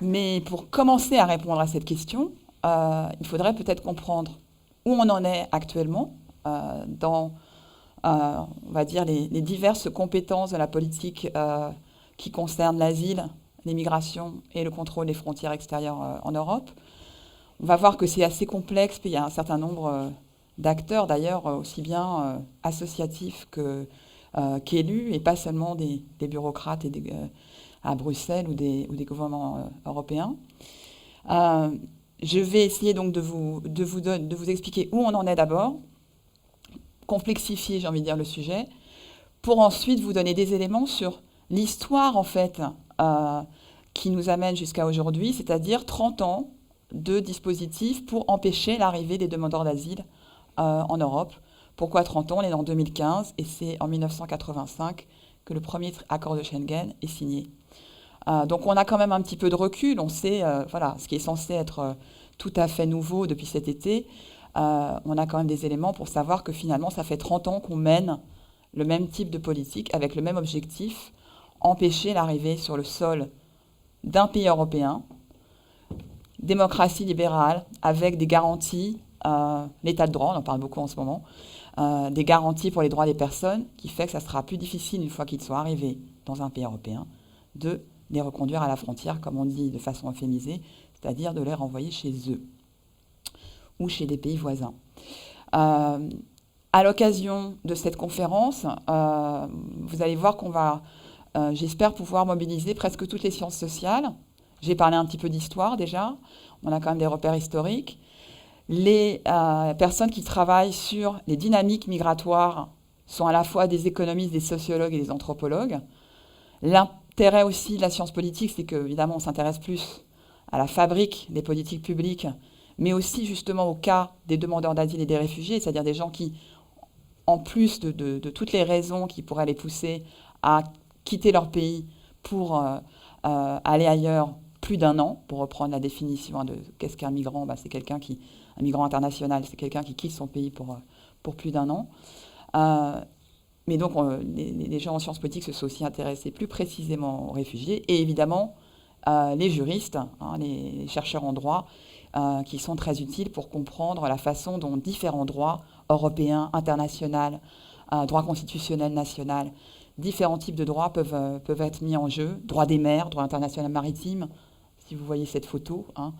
Mais pour commencer à répondre à cette question, il faudrait peut-être comprendre où on en est actuellement dans, on va dire, les diverses compétences de la politique qui concernent l'asile, l'immigration et le contrôle des frontières extérieures en Europe. On va voir que c'est assez complexe, puis il y a un certain nombre d'acteurs d'ailleurs, aussi bien associatifs qu'élus, et pas seulement des bureaucrates à Bruxelles ou des gouvernements européens. Euh, je vais essayer donc de vous expliquer où on en est d'abord, complexifier, j'ai envie de dire, le sujet, pour ensuite vous donner des éléments sur l'histoire, en fait, euh, qui nous amène jusqu'à aujourd'hui, c'est-à-dire 30 ans de dispositifs pour empêcher l'arrivée des demandeurs d'asile en Europe. Pourquoi 30 ans? On est en 2015 et c'est en 1985 que le premier accord de Schengen est signé. Donc on a quand même un petit peu de recul, on sait, voilà, ce qui est censé être tout à fait nouveau depuis cet été, on a quand même des éléments pour savoir que finalement ça fait 30 ans qu'on mène le même type de politique avec le même objectif, empêcher l'arrivée sur le sol d'un pays européen, démocratie libérale, avec des garanties, l'état de droit, on en parle beaucoup en ce moment, des garanties pour les droits des personnes, qui fait que ça sera plus difficile, une fois qu'ils sont arrivés dans un pays européen, de les reconduire à la frontière, comme on dit de façon euphémisée, c'est-à-dire de les renvoyer chez eux ou chez des pays voisins. Euh, à l'occasion de cette conférence, vous allez voir qu'on va, j'espère, pouvoir mobiliser presque toutes les sciences sociales. J'ai parlé un petit peu d'histoire déjà, on a quand même des repères historiques. Les personnes qui travaillent sur les dynamiques migratoires sont à la fois des économistes, des sociologues et des anthropologues. L'intérêt aussi de la science politique, c'est qu'évidemment, on s'intéresse plus à la fabrique des politiques publiques, mais aussi justement au cas des demandeurs d'asile et des réfugiés, c'est-à-dire des gens qui, en plus de toutes les raisons qui pourraient les pousser à quitter leur pays pour aller ailleurs plus d'un an, pour reprendre la définition de qu'est-ce qu'un migrant, bah, c'est un migrant international, c'est quelqu'un qui quitte son pays pour plus d'un an. Euh, mais donc, les gens en sciences politiques se sont aussi intéressés plus précisément aux réfugiés et évidemment les juristes, hein, les chercheurs en droit, qui sont très utiles pour comprendre la façon dont différents droits européens, internationaux, droit constitutionnel national, différents types de droits peuvent être mis en jeu. Droit des mers, droit international maritime, si vous voyez cette photo, hein,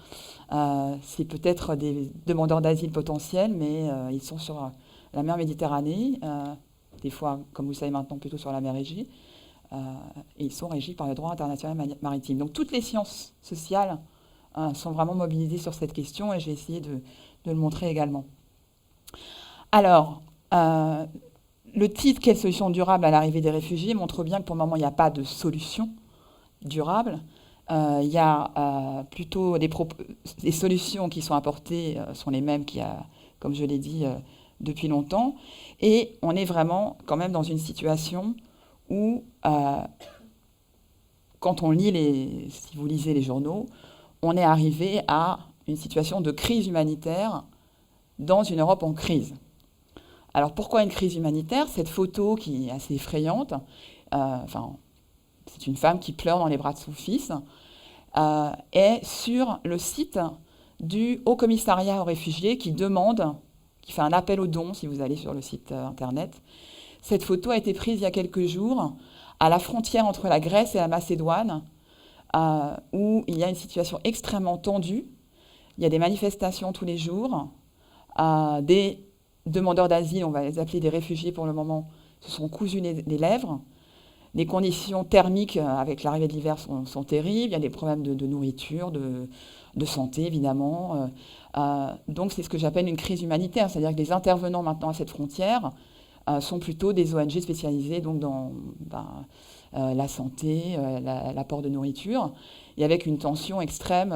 c'est peut-être des demandeurs d'asile potentiels, mais ils sont sur la mer Méditerranée, des fois, comme vous le savez maintenant, plutôt sur la mer Égée, euh, et ils sont régis par le droit international maritime. Donc toutes les sciences sociales sont vraiment mobilisées sur cette question, et j'ai essayé de le montrer également. Alors, le titre «Quelle solution durable à l'arrivée des réfugiés» montre bien que pour le moment, il n'y a pas de solution durable. Il y a plutôt des solutions qui sont apportées, sont les mêmes qu'il y a, comme je l'ai dit, depuis longtemps. Et on est vraiment quand même dans une situation où, quand on lit si vous lisez les journaux, on est arrivé à une situation de crise humanitaire dans une Europe en crise. Alors pourquoi une crise humanitaire? Cette photo qui est assez effrayante, enfin, c'est une femme qui pleure dans les bras de son fils, est sur le site du Haut Commissariat aux réfugiés qui fait un appel aux dons si vous allez sur le site internet. Cette photo a été prise il y a quelques jours à la frontière entre la Grèce et la Macédoine, où il y a une situation extrêmement tendue. Il y a des manifestations tous les jours, des demandeurs d'asile, on va les appeler des réfugiés pour le moment, se sont cousus les lèvres. Les conditions thermiques avec l'arrivée de l'hiver sont terribles. Il y a des problèmes de nourriture, de santé évidemment. Donc c'est ce que j'appelle une crise humanitaire, c'est-à-dire que les intervenants maintenant à cette frontière sont plutôt des ONG spécialisées donc dans la santé, l'apport de nourriture, et avec une tension extrême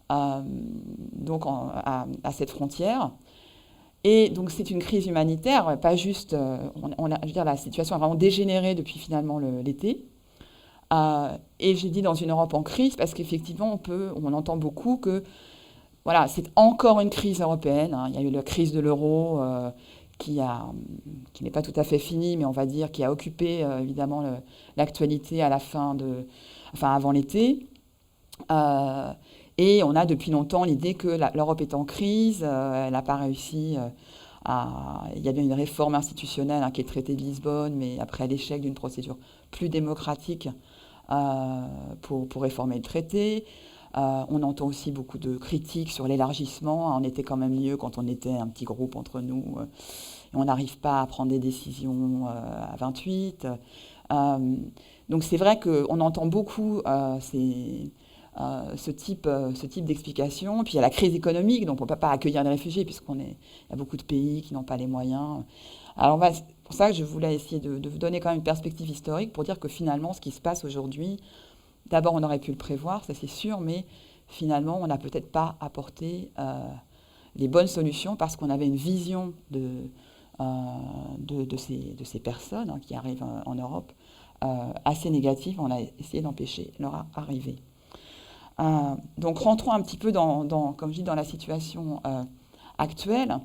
donc à cette frontière. Et donc c'est une crise humanitaire, pas juste, je veux dire, la situation a vraiment dégénéré depuis finalement l'été. Et j'ai dit dans une Europe en crise parce qu'effectivement on entend beaucoup que voilà, c'est encore une crise européenne, hein. Il y a eu la crise de l'euro qui n'est pas tout à fait finie, mais on va dire qui a occupé évidemment l'actualité à la fin enfin avant l'été. Euh, et on a depuis longtemps l'idée que l'Europe est en crise, elle n'a pas réussi il y avait une réforme institutionnelle qui est le traité de Lisbonne, mais après l'échec d'une procédure plus démocratique pour réformer le traité. On entend aussi beaucoup de critiques sur l'élargissement. On était quand même mieux quand on était un petit groupe entre nous. Et on n'arrive pas à prendre des décisions à 28. Donc c'est vrai qu'on entend beaucoup ce type d'explication. Puis il y a la crise économique, donc on ne peut pas accueillir des réfugiés il y a beaucoup de pays qui n'ont pas les moyens. Alors c'est pour ça que je voulais essayer de vous donner quand même une perspective historique pour dire que finalement ce qui se passe aujourd'hui, d'abord on aurait pu le prévoir, ça c'est sûr, mais finalement on n'a peut-être pas apporté les bonnes solutions parce qu'on avait une vision de ces personnes qui arrivent en Europe assez négative. On a essayé d'empêcher leur arrivée. Donc rentrons un petit peu comme je dis, dans la situation actuelle.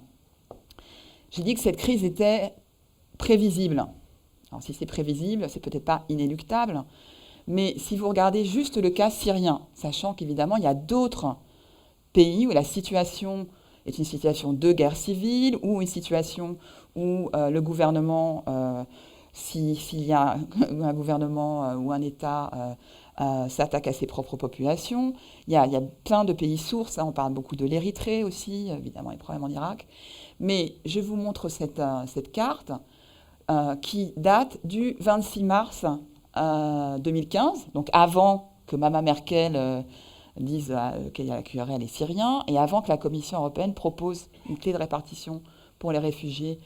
J'ai dit que cette crise était prévisible. Alors si c'est prévisible, c'est peut-être pas inéluctable, mais si vous regardez juste le cas syrien, sachant qu'évidemment il y a d'autres pays où la situation est une situation de guerre civile ou une situation où le gouvernement, s'il y a un gouvernement ou un État s'attaque à ses propres populations. Il y a plein de pays sources, on parle beaucoup de l'Érythrée aussi, évidemment les problèmes en Irak. Mais je vous montre cette carte qui date du 26 mars 2015, donc avant que Mme Merkel dise qu'elle accueillerait les Syriens et avant que la Commission européenne propose une clé de répartition pour les réfugiés.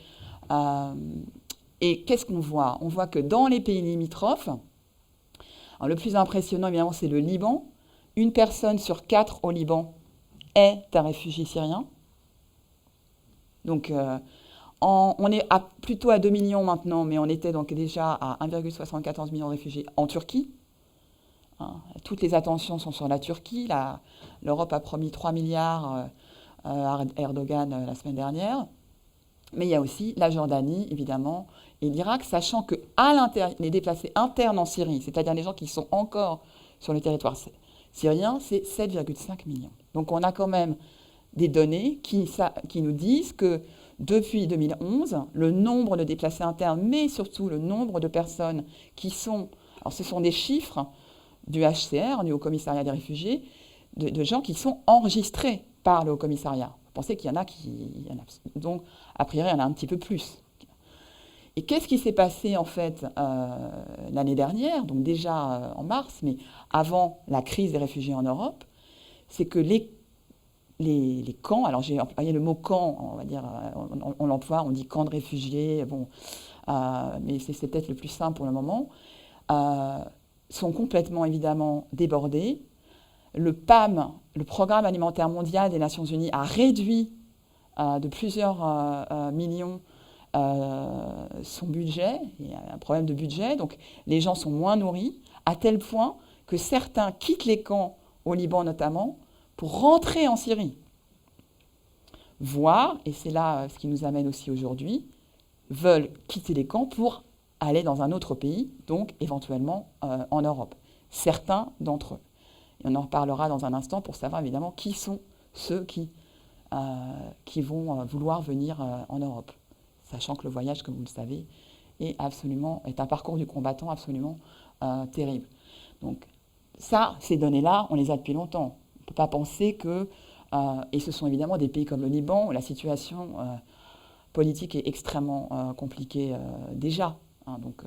Et qu'est-ce qu'on voit ? On voit que dans les pays limitrophes, alors, le plus impressionnant, évidemment, c'est le Liban. 1 personne sur 4 au Liban est un réfugié syrien. Donc, on est plutôt à 2 millions maintenant, mais on était donc déjà à 1,74 million de réfugiés en Turquie. Toutes les attentions sont sur la Turquie. L'Europe a promis 3 milliards à Erdogan la semaine dernière. Mais il y a aussi la Jordanie, évidemment, et l'Irak, sachant que les déplacés internes en Syrie, c'est-à-dire les gens qui sont encore sur le territoire syrien, c'est 7,5 millions. Donc on a quand même des données qui nous disent que depuis 2011, le nombre de déplacés internes, mais surtout le nombre de personnes qui sont... Alors ce sont des chiffres du HCR, du Haut Commissariat des réfugiés, de gens qui sont enregistrés par le Haut Commissariat. Vous pensez qu'il y en a donc, a priori, il y en a un petit peu plus. Et qu'est-ce qui s'est passé, en fait, l'année dernière, donc déjà en mars, mais avant la crise des réfugiés en Europe, c'est que les camps, alors j'ai employé le mot camp, on va dire, on l'emploie, on dit camp de réfugiés, bon, mais c'est peut-être le plus simple pour le moment, sont complètement, évidemment, débordés. Le PAM, le Programme alimentaire mondial des Nations Unies, a réduit de plusieurs millions son budget. Il y a un problème de budget, donc les gens sont moins nourris, à tel point que certains quittent les camps, au Liban notamment, pour rentrer en Syrie. Voire, et c'est là ce qui nous amène aussi aujourd'hui, veulent quitter les camps pour aller dans un autre pays, donc éventuellement en Europe. Certains d'entre eux. Et on en reparlera dans un instant pour savoir évidemment qui sont ceux qui vont vouloir venir en Europe. Sachant que le voyage, comme vous le savez, est un parcours du combattant absolument terrible. Donc ça, ces données-là, on les a depuis longtemps. On ne peut pas penser que... et ce sont évidemment des pays comme le Liban où la situation politique est extrêmement compliquée déjà. Donc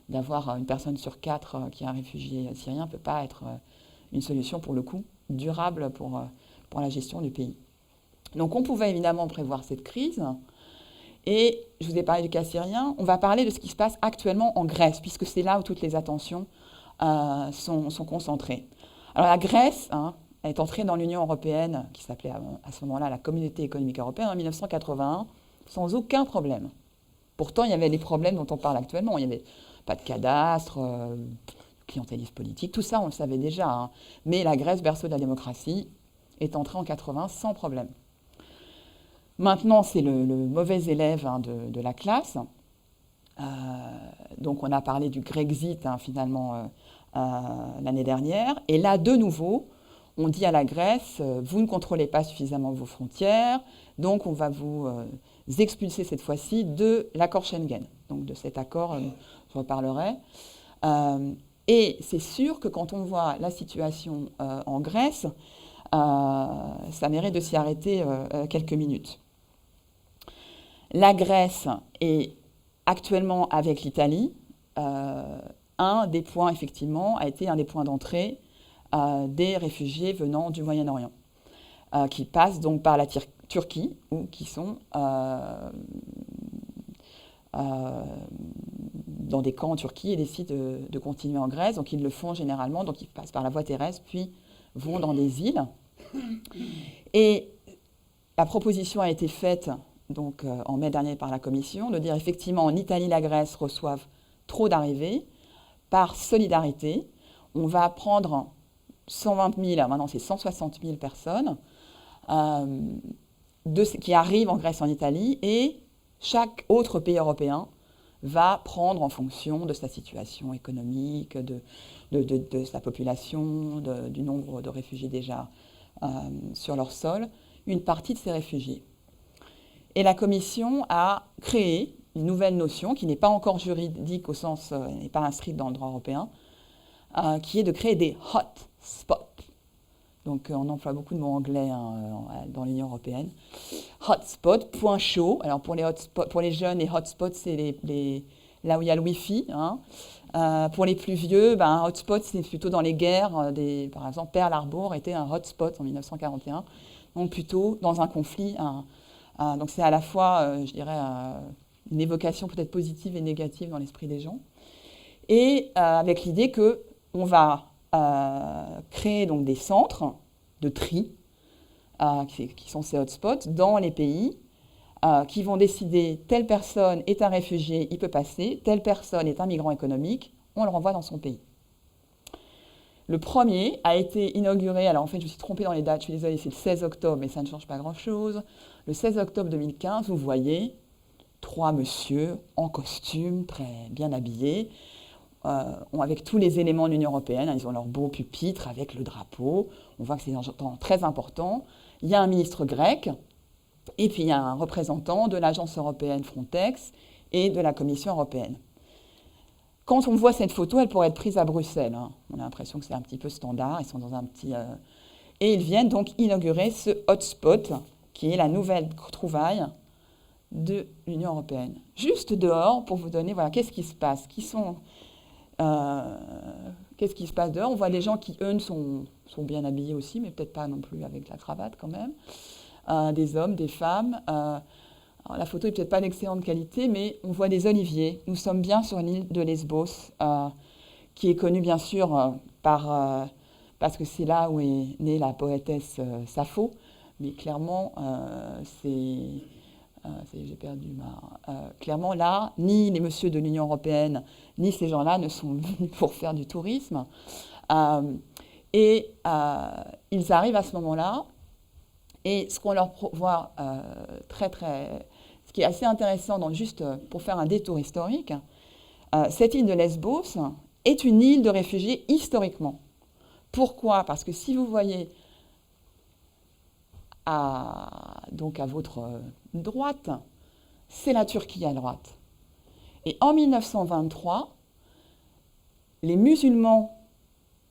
d'avoir 1 personne sur 4 qui est un réfugié syrien ne peut pas être une solution, pour le coup, durable pour la gestion du pays. Donc on pouvait évidemment prévoir cette crise. Et je vous ai parlé du cas syrien. On va parler de ce qui se passe actuellement en Grèce, puisque c'est là où toutes les attentions sont concentrées. Alors la Grèce est entrée dans l'Union européenne, qui s'appelait à ce moment-là la Communauté économique européenne, en 1981, sans aucun problème. Pourtant, il y avait les problèmes dont on parle actuellement. Il n'y avait pas de cadastre, clientélisme politique, tout ça on le savait déjà. Mais la Grèce, berceau de la démocratie, est entrée en 80 sans problème. Maintenant, c'est le mauvais élève de la classe. Donc on a parlé du Grexit finalement l'année dernière. Et là, de nouveau, on dit à la Grèce, vous ne contrôlez pas suffisamment vos frontières, donc on va vous expulser cette fois-ci de l'accord Schengen. Donc de cet accord, je reparlerai. Et c'est sûr que quand on voit la situation en Grèce, ça mérite de s'y arrêter quelques minutes. La Grèce est actuellement avec l'Italie, un des points, effectivement, a été un des points d'entrée des réfugiés venant du Moyen-Orient, qui passent donc par la Turquie ou qui sont dans des camps en Turquie et décident de continuer en Grèce. Donc ils le font généralement, donc ils passent par la voie terrestre, puis vont dans des îles. Et la proposition a été faite donc, en mai dernier par la Commission, de dire effectivement en Italie, la Grèce reçoivent trop d'arrivées. Par solidarité, on va prendre 120 000, maintenant c'est 160 000 personnes qui arrivent en Grèce, en Italie, et chaque autre pays européen va prendre en fonction de sa situation économique, de sa population, du nombre de réfugiés déjà sur leur sol, une partie de ces réfugiés. Et la Commission a créé une nouvelle notion qui n'est pas encore juridique au sens, n'est pas inscrite dans le droit européen, qui est de créer des hot spots. Donc on emploie beaucoup de mots anglais dans l'Union européenne. Hotspot, point chaud. Alors pour les jeunes, les hotspots, c'est là où il y a le Wi-Fi. Pour les plus vieux, un hotspot, c'est plutôt dans les guerres. Par exemple, Pearl Harbor était un hotspot en 1941. Donc plutôt dans un conflit. Donc c'est à la fois, je dirais, une évocation peut-être positive et négative dans l'esprit des gens. Et avec l'idée qu'on va créer donc des centres de tri, qui sont ces hotspots, dans les pays, qui vont décider telle personne est un réfugié, il peut passer, telle personne est un migrant économique, on le renvoie dans son pays. Le premier a été inauguré, alors en fait je me suis trompée dans les dates, je suis désolée, c'est le 16 octobre, mais ça ne change pas grand-chose. Le 16 octobre 2015, vous voyez 3 messieurs en costume, très bien habillés, avec tous les éléments de l'Union européenne. Ils ont leur beau pupitre avec le drapeau. On voit que c'est un temps très important. Il y a un ministre grec, et puis il y a un représentant de l'agence européenne Frontex et de la Commission européenne. Quand on voit cette photo, elle pourrait être prise à Bruxelles. On a l'impression que c'est un petit peu standard. Ils sont dans un petit... Et ils viennent donc inaugurer ce hotspot, qui est la nouvelle trouvaille de l'Union européenne. Juste dehors, pour vous donner, voilà, qu'est-ce qui se passe, qu'est-ce qui se passe dehors. On voit des gens qui, eux, sont bien habillés aussi, mais peut-être pas non plus avec la cravate quand même. Des hommes, des femmes. Alors, la photo n'est peut-être pas d'excellente qualité, mais on voit des oliviers. Nous sommes bien sur l'île de Lesbos, qui est connue bien sûr parce que c'est là où est née la poétesse Sappho. Mais clairement, j'ai perdu clairement, là, ni les messieurs de l'Union européenne, ni ces gens-là ne sont venus pour faire du tourisme. Ils arrivent à ce moment-là, et ce qu'on leur voit ce qui est assez intéressant, juste pour faire un détour historique, cette île de Lesbos est une île de réfugiés historiquement. Pourquoi ? Parce que si vous voyez donc à votre droite, c'est la Turquie à droite. Et en 1923, les musulmans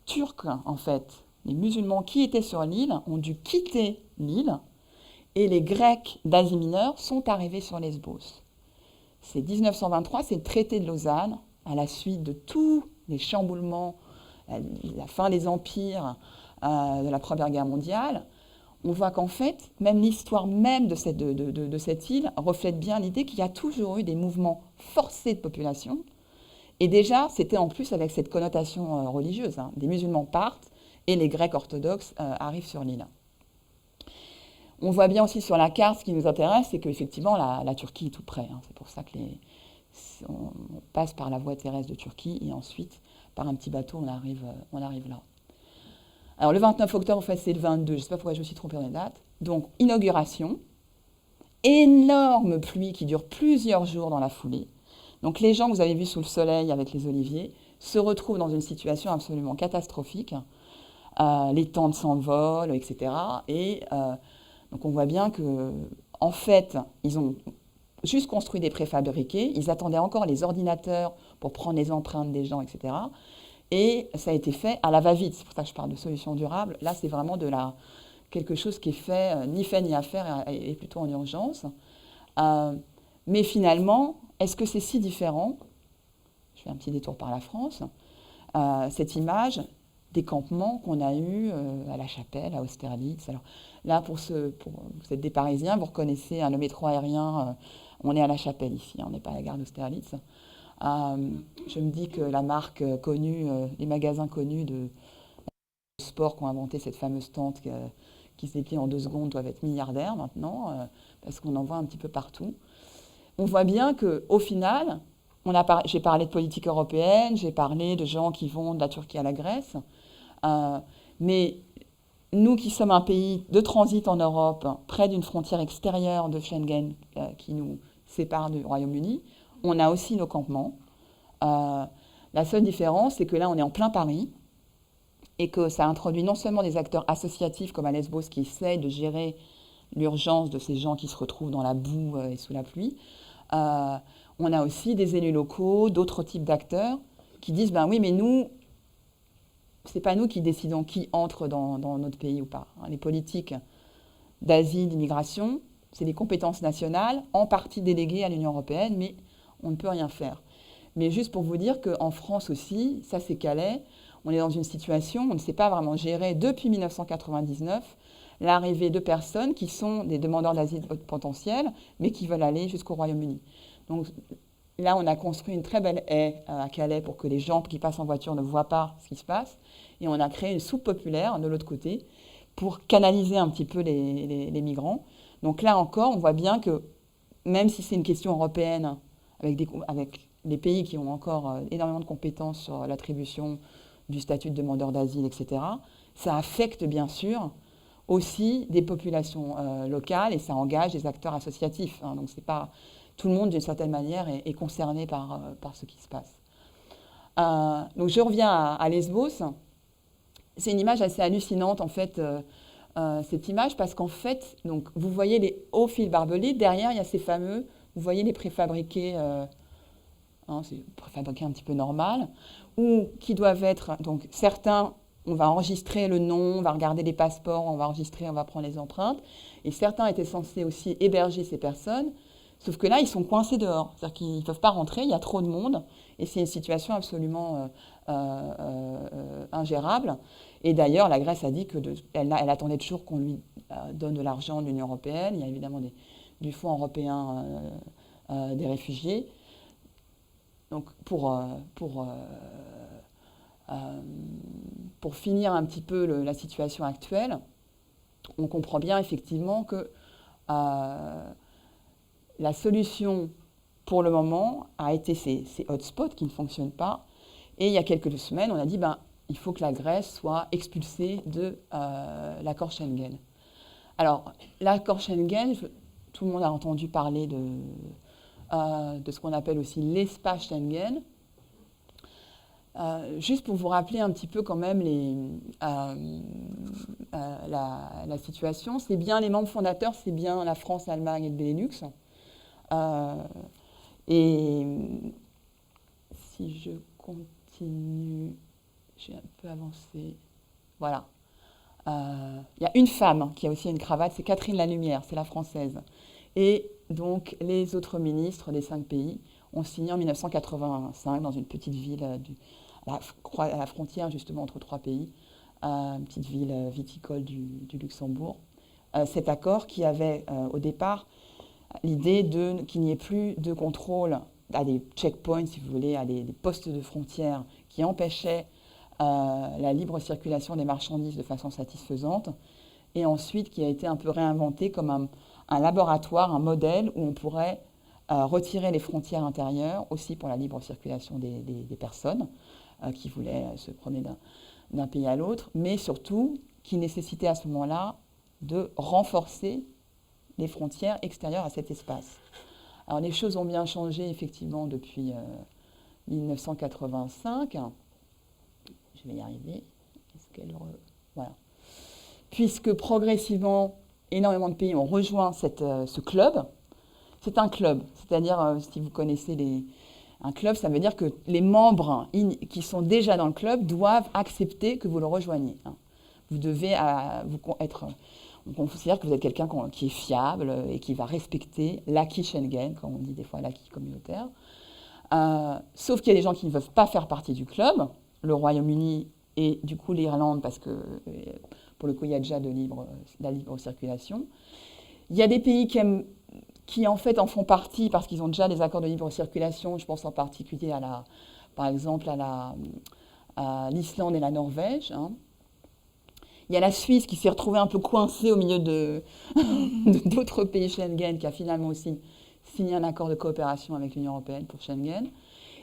turcs, en fait, les musulmans qui étaient sur l'île, ont dû quitter l'île, et les Grecs d'Asie mineure sont arrivés sur Lesbos. C'est 1923, c'est le traité de Lausanne, à la suite de tous les chamboulements, la fin des empires, de la Première Guerre mondiale. On voit qu'en fait, même l'histoire même de cette île reflète bien l'idée qu'il y a toujours eu des mouvements forcés de population. Et déjà, c'était en plus avec cette connotation religieuse. Des musulmans partent et les Grecs orthodoxes arrivent sur l'île. On voit bien aussi sur la carte, ce qui nous intéresse, c'est qu'effectivement, la Turquie est tout près. C'est pour ça qu'on passe par la voie terrestre de Turquie et ensuite, par un petit bateau, on arrive là. Alors le 29 octobre, en fait, c'est le 22, je ne sais pas pourquoi je me suis trompée dans les dates. Donc, inauguration, énorme pluie qui dure plusieurs jours dans la foulée. Donc les gens que vous avez vus sous le soleil avec les oliviers se retrouvent dans une situation absolument catastrophique. les tentes s'envolent, etc. Et donc on voit bien que, en fait, ils ont juste construit des préfabriqués, ils attendaient encore les ordinateurs pour prendre les empreintes des gens, etc. Et ça a été fait à la va-vite, c'est pour ça que je parle de solution durable. Là, c'est vraiment quelque chose qui est fait, ni fait ni à faire, et plutôt en urgence. Euh, mais finalement, est-ce que c'est si différent? Je fais un petit détour par la France. Cette image des campements qu'on a eus à La Chapelle, à Austerlitz. Alors là, vous êtes des Parisiens, vous reconnaissez le métro aérien, on est à La Chapelle ici, on n'est pas à la gare d'Austerlitz. Je me dis que la marque connue, les magasins connus de sport qui ont inventé cette fameuse tente qui se déplie en 2 secondes doivent être milliardaires maintenant, parce qu'on en voit un petit peu partout. On voit bien qu'au final, j'ai parlé de politique européenne, j'ai parlé de gens qui vont de la Turquie à la Grèce, mais nous qui sommes un pays de transit en Europe, près d'une frontière extérieure de Schengen qui nous sépare du Royaume-Uni, on a aussi nos campements. La seule différence, c'est que là, on est en plein Paris et que ça introduit non seulement des acteurs associatifs comme à Lesbos qui essayent de gérer l'urgence de ces gens qui se retrouvent dans la boue et sous la pluie. On a aussi des élus locaux, d'autres types d'acteurs qui disent ben oui, mais nous, c'est pas nous qui décidons qui entre dans notre pays ou pas. Les politiques d'asile, d'immigration, c'est des compétences nationales, en partie déléguées à l'Union européenne, mais on ne peut rien faire. Mais juste pour vous dire qu'en France aussi, ça c'est Calais, on est dans une situation, on ne sait pas vraiment gérer depuis 1999 l'arrivée de personnes qui sont des demandeurs d'asile potentiels, mais qui veulent aller jusqu'au Royaume-Uni. Donc là, on a construit une très belle haie à Calais pour que les gens qui passent en voiture ne voient pas ce qui se passe. Et on a créé une soupe populaire de l'autre côté pour canaliser un petit peu les migrants. Donc là encore, on voit bien que même si c'est une question européenne, avec les pays qui ont encore énormément de compétences sur l'attribution du statut de demandeur d'asile, etc., ça affecte bien sûr aussi des populations locales et ça engage des acteurs associatifs. Hein. Donc c'est pas tout le monde d'une certaine manière est concerné par ce qui se passe. Donc je reviens à Lesbos. C'est une image assez hallucinante en fait, cette image, parce qu'en fait, donc, vous voyez les hauts fils barbelés, derrière il y a ces fameux, vous voyez les préfabriqués, c'est préfabriqué un petit peu normal, ou qui doivent être, donc certains, on va enregistrer le nom, on va regarder les passeports, on va enregistrer, on va prendre les empreintes, et certains étaient censés aussi héberger ces personnes, sauf que là, ils sont coincés dehors, c'est-à-dire qu'ils ne peuvent pas rentrer, il y a trop de monde, et c'est une situation absolument ingérable. Et d'ailleurs, la Grèce a dit qu'elle attendait toujours qu'on lui donne de l'argent de l'Union européenne. Il y a évidemment du Fonds européen des réfugiés. Donc pour finir un petit peu la situation actuelle, on comprend bien effectivement que la solution pour le moment a été ces hotspots qui ne fonctionnent pas. Et il y a quelques semaines, on a dit il faut que la Grèce soit expulsée de l'accord Schengen. Alors, l'accord Schengen, tout le monde a entendu parler de ce qu'on appelle aussi l'espace Schengen. Juste pour vous rappeler un petit peu quand même la situation, c'est bien les membres fondateurs, c'est bien la France, l'Allemagne et le Benelux. Et si je continue, j'ai un peu avancé. Voilà. Il y a une femme qui a aussi une cravate, c'est Catherine Lalumière, c'est la française. Et donc les autres ministres des 5 pays ont signé en 1985 dans une petite ville à la frontière justement entre 3 pays, une petite ville viticole du Luxembourg, cet accord qui avait au départ l'idée qu'il n'y ait plus de contrôle à des checkpoints, si vous voulez, à des postes de frontières qui empêchaient la libre circulation des marchandises de façon satisfaisante, et ensuite qui a été un peu réinventé comme un laboratoire, un modèle où on pourrait retirer les frontières intérieures, aussi pour la libre circulation des personnes qui voulaient se promener d'un pays à l'autre, mais surtout qui nécessitait à ce moment-là de renforcer les frontières extérieures à cet espace. Alors les choses ont bien changé effectivement depuis 1985. Je vais y arriver. Est-ce qu'elle Voilà. Puisque progressivement, énormément de pays ont rejoint ce club. C'est un club, c'est-à-dire, si vous connaissez un club, ça veut dire que les membres qui sont déjà dans le club doivent accepter que vous le rejoigniez. Vous devez on considère que vous êtes quelqu'un qui est fiable et qui va respecter l'acquis Schengen, comme on dit des fois l'acquis communautaire. Sauf qu'il y a des gens qui ne veulent pas faire partie du club, le Royaume-Uni et du coup l'Irlande, parce que pour le coup il y a déjà la libre circulation. Il y a des pays qui en fait en font partie parce qu'ils ont déjà des accords de libre circulation. Je pense en particulier par exemple à l'Islande et la Norvège. Il y a la Suisse qui s'est retrouvée un peu coincée au milieu d'autres pays Schengen, qui a finalement aussi signé un accord de coopération avec l'Union européenne pour Schengen.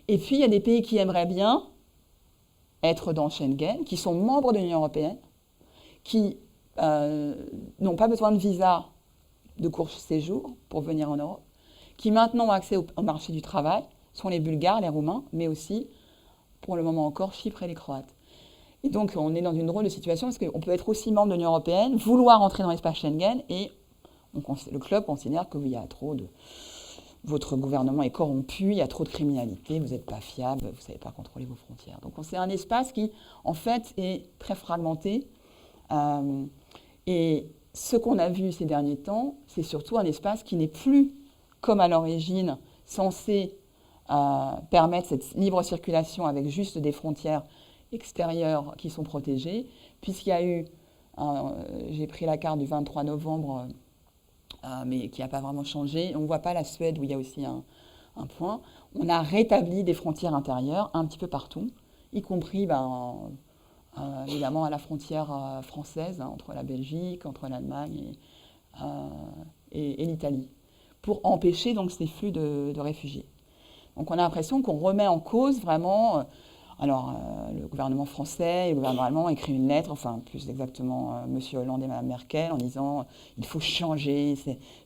Et puis il y a des pays qui aimeraient bien être dans Schengen, qui sont membres de l'Union européenne, qui n'ont pas besoin de visa de court séjour pour venir en Europe, qui maintenant ont accès au marché du travail, sont les Bulgares, les Roumains, mais aussi, pour le moment encore, Chypre et les Croates. Et donc, on est dans une drôle de situation, parce qu'on peut être aussi membre de l'Union européenne, vouloir entrer dans l'espace Schengen, et le club considère qu'il y a trop de... Votre gouvernement est corrompu, il y a trop de criminalité, vous n'êtes pas fiable, vous ne savez pas contrôler vos frontières. Donc, c'est un espace qui, en fait, est très fragmenté. Et ce qu'on a vu ces derniers temps, c'est surtout un espace qui n'est plus, comme à l'origine, censé permettre cette libre circulation avec juste des frontières extérieures qui sont protégées, puisqu'il y a eu, j'ai pris la carte du 23 novembre, mais qui n'a pas vraiment changé, on ne voit pas la Suède où il y a aussi un point, on a rétabli des frontières intérieures un petit peu partout, y compris évidemment à la frontière française, entre la Belgique, entre l'Allemagne et l'Italie, pour empêcher donc ces flux de réfugiés. Donc on a l'impression qu'on remet en cause vraiment... le gouvernement français et le gouvernement allemand ont écrit une lettre, enfin plus exactement M. Hollande et Mme Merkel, en disant il faut changer,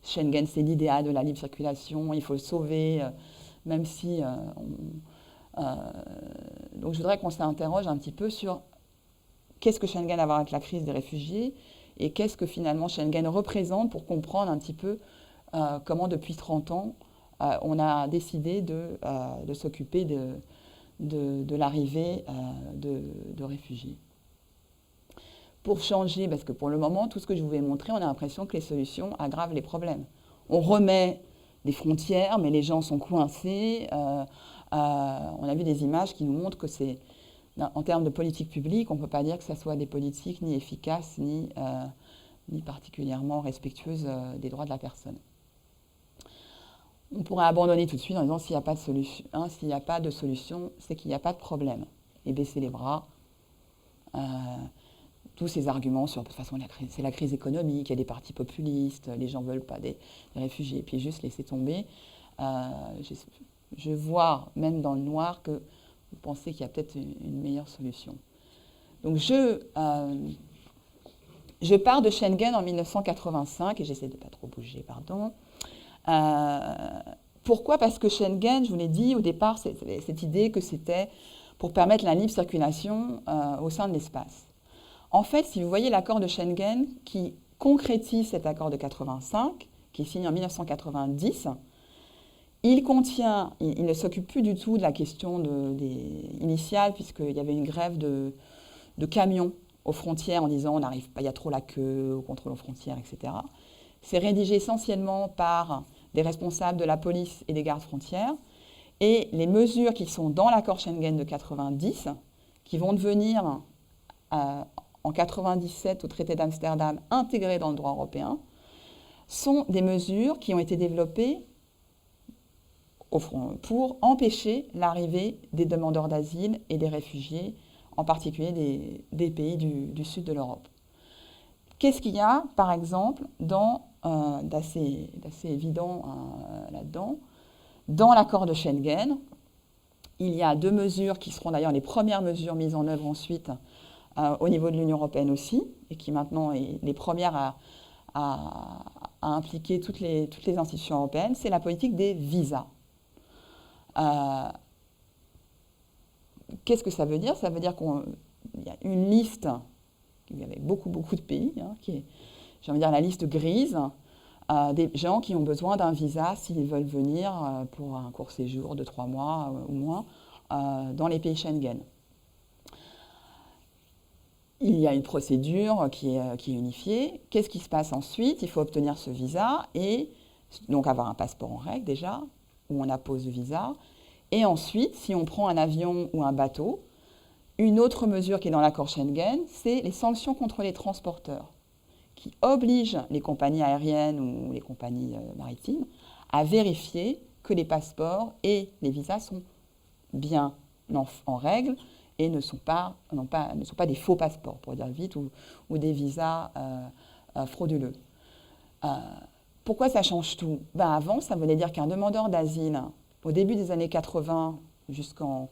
Schengen c'est l'idéal de la libre circulation, il faut le sauver, même si... donc je voudrais qu'on s'interroge un petit peu sur qu'est-ce que Schengen a à voir avec la crise des réfugiés et qu'est-ce que finalement Schengen représente pour comprendre un petit peu comment depuis 30 ans on a décidé de s'occuper de l'arrivée de réfugiés. Pour changer, parce que pour le moment, tout ce que je vous ai montré, on a l'impression que les solutions aggravent les problèmes. On remet des frontières, mais les gens sont coincés. On a vu des images qui nous montrent que en termes de politique publique, on ne peut pas dire que ce soit des politiques ni efficaces, ni particulièrement respectueuses des droits de la personne. On pourrait abandonner tout de suite en disant s'il n'y a pas de solution, s'il n'y a pas de solution, c'est qu'il n'y a pas de problème. Et baisser les bras. Tous ces arguments sur, de toute façon, c'est la crise économique, il y a des partis populistes, les gens ne veulent pas des réfugiés, et puis juste laisser tomber. Je vois, même dans le noir, que vous pensez qu'il y a peut-être une meilleure solution. Donc je pars de Schengen en 1985, et j'essaie de ne pas trop bouger, pardon. Pourquoi ? Parce que Schengen, je vous l'ai dit au départ, cette idée que c'était pour permettre la libre circulation au sein de l'espace. En fait, si vous voyez l'accord de Schengen qui concrétise cet accord de 85, qui est signé en 1990, il ne s'occupe plus du tout de la question initiale, puisqu'il y avait une grève de camions aux frontières en disant on n'arrive pas, il y a trop la queue au contrôle aux frontières, etc. C'est rédigé essentiellement par des responsables de la police et des gardes frontières. Et les mesures qui sont dans l'accord Schengen de 90, qui vont devenir en 97 au traité d'Amsterdam intégrées dans le droit européen, sont des mesures qui ont été développées pour empêcher l'arrivée des demandeurs d'asile et des réfugiés, en particulier des pays du sud de l'Europe. Qu'est-ce qu'il y a, par exemple, d'assez évident là-dedans ? Dans l'accord de Schengen, il y a 2 mesures qui seront d'ailleurs les premières mesures mises en œuvre ensuite au niveau de l'Union européenne aussi, et qui maintenant est les premières à impliquer toutes les institutions européennes, c'est la politique des visas. Qu'est-ce que ça veut dire ? Ça veut dire qu'il y a une liste il y avait beaucoup, beaucoup de pays, hein, qui est, j'ai envie de dire, la liste grise, des gens qui ont besoin d'un visa s'ils veulent venir pour un court séjour de 3 mois ou moins dans les pays Schengen. Il y a une procédure qui est unifiée. Qu'est-ce qui se passe ensuite? Il faut obtenir ce visa et donc avoir un passeport en règle déjà, où on appose le visa. Et ensuite, si on prend un avion ou un bateau, une autre mesure qui est dans l'accord Schengen, c'est les sanctions contre les transporteurs, qui obligent les compagnies aériennes ou les compagnies maritimes à vérifier que les passeports et les visas sont bien en règle et ne sont pas des faux passeports, pour dire vite, ou des visas frauduleux. Pourquoi ça change tout? Avant, ça voulait dire qu'un demandeur d'asile, au début des années 80, jusqu'en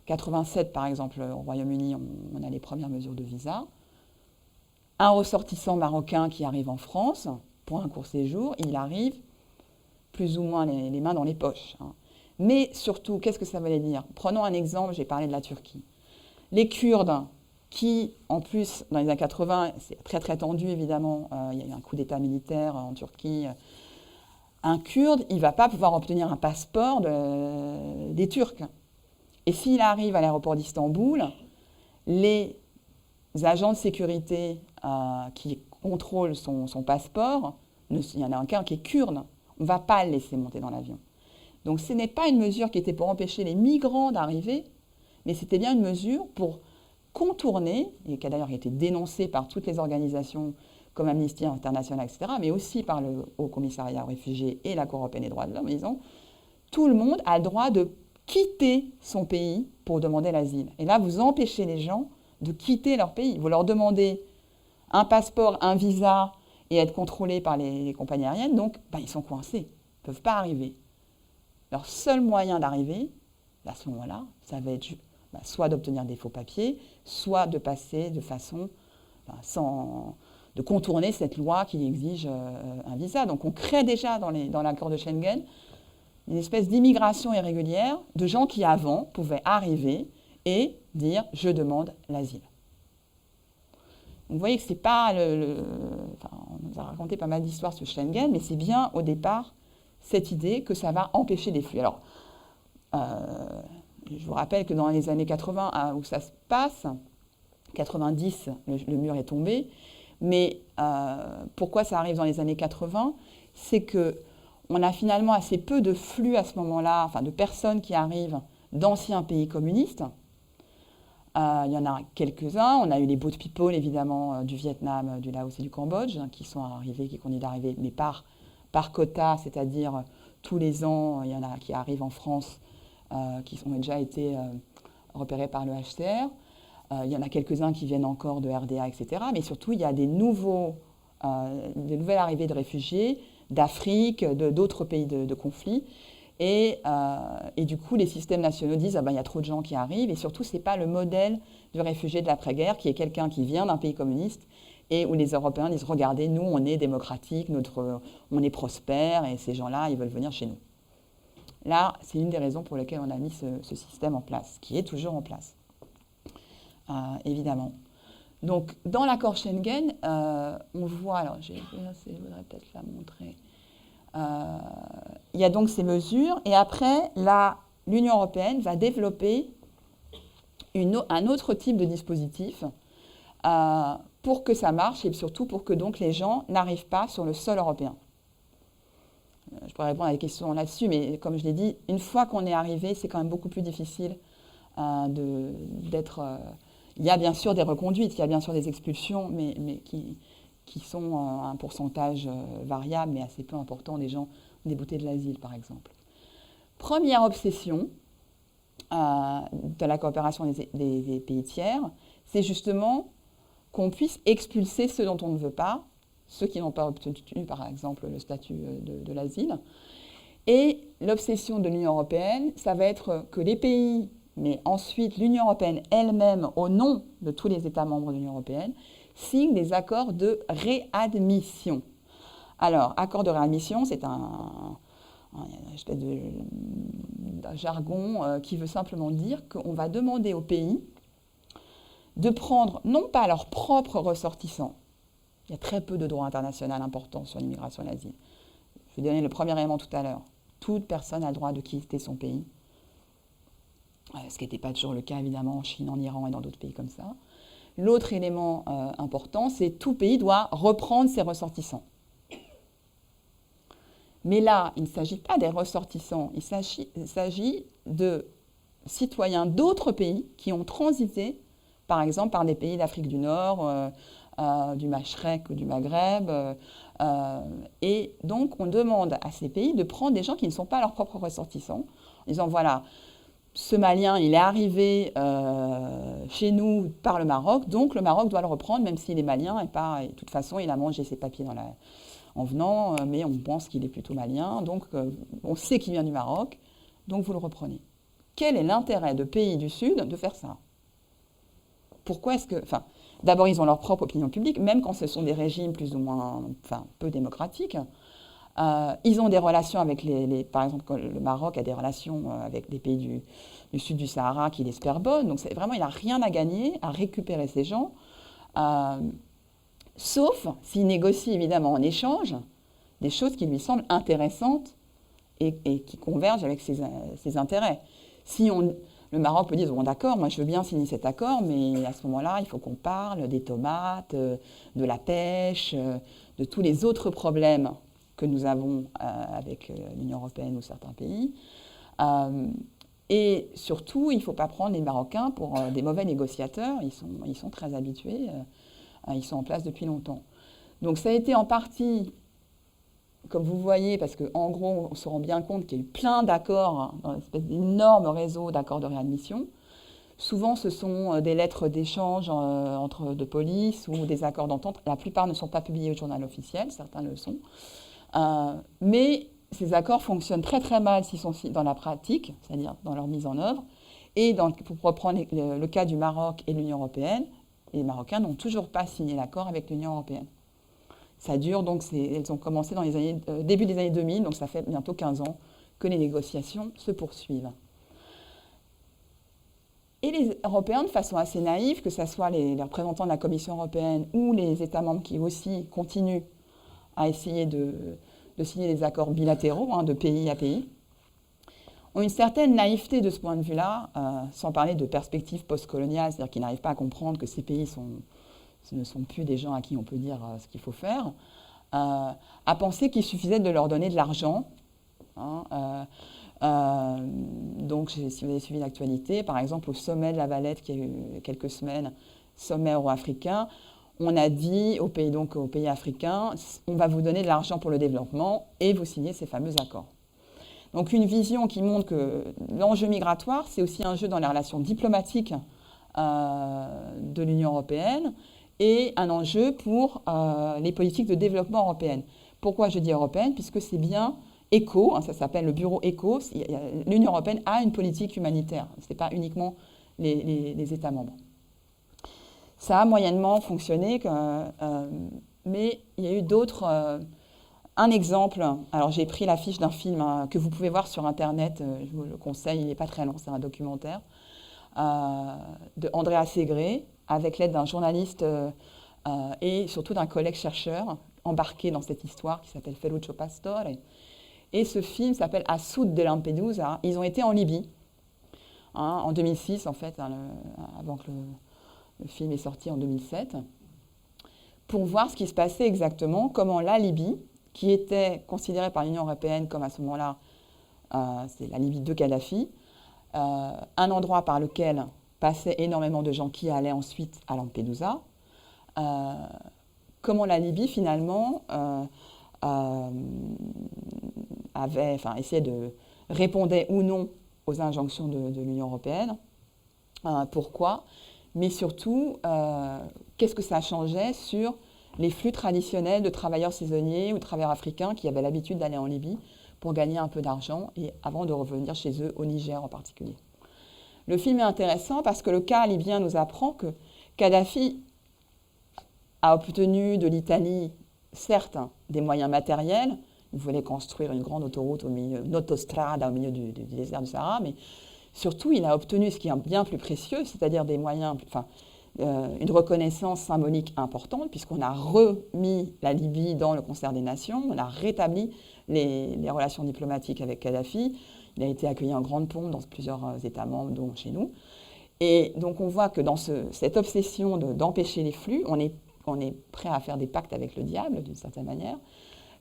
87 par exemple, au Royaume-Uni, on a les premières mesures de visa. Un ressortissant marocain qui arrive en France pour un court séjour, il arrive plus ou moins les mains dans les poches. Hein. Mais surtout, qu'est-ce que ça voulait dire? Prenons un exemple, j'ai parlé de la Turquie. Les Kurdes, qui, en plus, dans les années 80, c'est très très tendu évidemment, il y a eu un coup d'État militaire en Turquie. Un Kurde, il ne va pas pouvoir obtenir un passeport des Turcs. Et s'il arrive à l'aéroport d'Istanbul, les agents de sécurité qui contrôlent son passeport, il y en a un qui est kurde, on ne va pas le laisser monter dans l'avion. Donc ce n'est pas une mesure qui était pour empêcher les migrants d'arriver, mais c'était bien une mesure pour contourner, et qui a d'ailleurs été dénoncée par toutes les organisations comme Amnesty International, etc., mais aussi par le Haut Commissariat aux réfugiés et la Cour européenne des droits de l'homme, en disant tout le monde a le droit de quitter son pays pour demander l'asile. Et là, vous empêchez les gens de quitter leur pays. Vous leur demandez un passeport, un visa et être contrôlés par les compagnies aériennes, donc ils sont coincés, ils ne peuvent pas arriver. Leur seul moyen d'arriver, à ce moment-là, ça va être soit d'obtenir des faux papiers, soit de passer de façon de contourner cette loi qui exige un visa. Donc on crée déjà dans l'accord de Schengen une espèce d'immigration irrégulière de gens qui avant pouvaient arriver et dire « je demande l'asile ». Vous voyez que c'est pas on nous a raconté pas mal d'histoires sur Schengen, mais c'est bien au départ cette idée que ça va empêcher les flux. Alors, je vous rappelle que dans les années 80, où ça se passe, 90, le mur est tombé, mais pourquoi ça arrive dans les années 80? C'est qu'on a finalement assez peu de flux à ce moment-là, enfin de personnes qui arrivent d'anciens pays communistes. Il y en a quelques-uns. On a eu les boat people, évidemment, du Vietnam, du Laos et du Cambodge, qui sont arrivés, qui continuent d'arriver, mais par quota, c'est-à-dire tous les ans, il y en a qui arrivent en France, qui ont déjà été repérés par le HCR. Il y en a quelques-uns qui viennent encore de RDA, etc. Mais surtout, il y a des nouvelles arrivées de réfugiés d'Afrique, d'autres pays de conflit. Et du coup, les systèmes nationaux disent il y a trop de gens qui arrivent. Et surtout, ce n'est pas le modèle du réfugié de l'après-guerre qui est quelqu'un qui vient d'un pays communiste et où les Européens disent regardez, nous, on est démocratique, on est prospère et ces gens-là, ils veulent venir chez nous. Là, c'est une des raisons pour lesquelles on a mis ce système en place, qui est toujours en place, évidemment. Donc, dans l'accord Schengen, on voit, alors je voudrais peut-être la montrer. Il y a donc ces mesures, et après, l'Union européenne va développer un autre type de dispositif pour que ça marche, et surtout pour que donc, les gens n'arrivent pas sur le sol européen. Je pourrais répondre à des questions là-dessus, mais comme je l'ai dit, une fois qu'on est arrivé, c'est quand même beaucoup plus difficile d'être... il y a bien sûr des reconduites, il y a bien sûr des expulsions, mais qui sont un pourcentage variable, mais assez peu important des gens déboutés de l'asile, par exemple. Première obsession de la coopération des pays tiers, c'est justement qu'on puisse expulser ceux dont on ne veut pas, ceux qui n'ont pas obtenu, par exemple, le statut de l'asile. Et l'obsession de l'Union européenne, ça va être que les pays, mais ensuite l'Union européenne elle-même, au nom de tous les États membres de l'Union européenne, signent des accords de réadmission. Alors, accord de réadmission, c'est un espèce de jargon qui veut simplement dire qu'on va demander aux pays de prendre non pas leurs propres ressortissants, il y a très peu de droit international important sur l'immigration et l'asile. Je vais donner le premier élément tout à l'heure. Toute personne a le droit de quitter son pays, ce qui n'était pas toujours le cas évidemment en Chine, en Iran et dans d'autres pays comme ça. L'autre élément important, c'est que tout pays doit reprendre ses ressortissants. Mais là, il ne s'agit pas des ressortissants, il s'agit de citoyens d'autres pays qui ont transité, par exemple, par des pays d'Afrique du Nord, du Machrek ou du Maghreb. Et donc, on demande à ces pays de prendre des gens qui ne sont pas leurs propres ressortissants, en disant, voilà, ce Malien, il est arrivé chez nous par le Maroc, donc le Maroc doit le reprendre, même s'il est malien, et de toute façon, il a mangé ses papiers en venant, mais on pense qu'il est plutôt malien, donc on sait qu'il vient du Maroc, donc vous le reprenez. Quel est l'intérêt de pays du Sud de faire ça? Pourquoi est-ce que... Enfin, d'abord, ils ont leur propre opinion publique, même quand ce sont des régimes plus ou moins, peu démocratiques. Ils ont des relations avec par exemple, le Maroc a des relations avec des pays du sud du Sahara qui l'espèrent bonnes. Donc vraiment, il n'a rien à gagner à récupérer ces gens, sauf s'il négocie évidemment en échange des choses qui lui semblent intéressantes et qui convergent avec ses intérêts. Le Maroc peut dire, bon d'accord, moi je veux bien signer cet accord, mais à ce moment-là, il faut qu'on parle des tomates, de la pêche, de tous les autres problèmes que nous avons avec l'Union européenne ou certains pays. Et surtout, il ne faut pas prendre les Marocains pour des mauvais négociateurs. Ils sont très habitués, ils sont en place depuis longtemps. Donc ça a été en partie, comme vous voyez, parce qu'en gros, on se rend bien compte qu'il y a eu plein d'accords, dans une espèce d'énorme réseau d'accords de réadmission. Souvent, ce sont des lettres d'échange entre de police ou des accords d'entente. La plupart ne sont pas publiés au journal officiel, certains le sont. Mais ces accords fonctionnent très très mal s'ils sont dans la pratique, c'est-à-dire dans leur mise en œuvre. Et pour reprendre le cas du Maroc et de l'Union européenne, les Marocains n'ont toujours pas signé l'accord avec l'Union européenne. Ça dure, donc elles ont commencé dans début des années 2000, donc ça fait bientôt 15 ans que les négociations se poursuivent. Et les Européens, de façon assez naïve, que ce soit les représentants de la Commission européenne ou les États membres qui aussi continuent à essayer de signer des accords bilatéraux, de pays à pays, ont une certaine naïveté de ce point de vue-là, sans parler de perspectives postcoloniales, c'est-à-dire qu'ils n'arrivent pas à comprendre que ces pays ce ne sont plus des gens à qui on peut dire ce qu'il faut faire, à penser qu'il suffisait de leur donner de l'argent. Donc, si vous avez suivi l'actualité, par exemple, au sommet de la Valette, qui a eu quelques semaines, sommet euro-africain, on a dit aux pays africains, on va vous donner de l'argent pour le développement et vous signez ces fameux accords. Donc une vision qui montre que l'enjeu migratoire, c'est aussi un jeu dans les relations diplomatiques de l'Union européenne et un enjeu pour les politiques de développement européennes. Pourquoi je dis européenne? Puisque c'est bien ECHO, ça s'appelle le bureau ECHO, l'Union européenne a une politique humanitaire, ce n'est pas uniquement les États membres. Ça a moyennement fonctionné, mais il y a eu d'autres... un exemple, alors j'ai pris l'affiche d'un film que vous pouvez voir sur Internet, je vous le conseille, il n'est pas très long, c'est un documentaire, de Andrea Segre, avec l'aide d'un journaliste et surtout d'un collègue chercheur embarqué dans cette histoire qui s'appelle Ferruccio Pastore. Et ce film s'appelle A Sud de Lampedusa. Ils ont été en Libye, en 2006 en fait, avant que le film est sorti en 2007, pour voir ce qui se passait exactement, comment la Libye, qui était considérée par l'Union européenne comme à ce moment-là, c'est la Libye de Kadhafi, un endroit par lequel passaient énormément de gens qui allaient ensuite à Lampedusa, comment la Libye finalement répondait ou non aux injonctions de l'Union européenne, pourquoi, mais surtout, qu'est-ce que ça changeait sur les flux traditionnels de travailleurs saisonniers ou de travailleurs africains qui avaient l'habitude d'aller en Libye pour gagner un peu d'argent et avant de revenir chez eux, au Niger en particulier. Le film est intéressant parce que le cas libyen nous apprend que Kadhafi a obtenu de l'Italie, certes, des moyens matériels. Il voulait construire une grande autoroute une autostrade au milieu du désert du Sahara, mais surtout, il a obtenu ce qui est bien plus précieux, c'est-à-dire des moyens, une reconnaissance symbolique importante, puisqu'on a remis la Libye dans le concert des nations, on a rétabli les relations diplomatiques avec Kadhafi. Il a été accueilli en grande pompe dans plusieurs États membres, dont chez nous. Et donc on voit que dans cette obsession d'empêcher les flux, on est prêt à faire des pactes avec le diable, d'une certaine manière.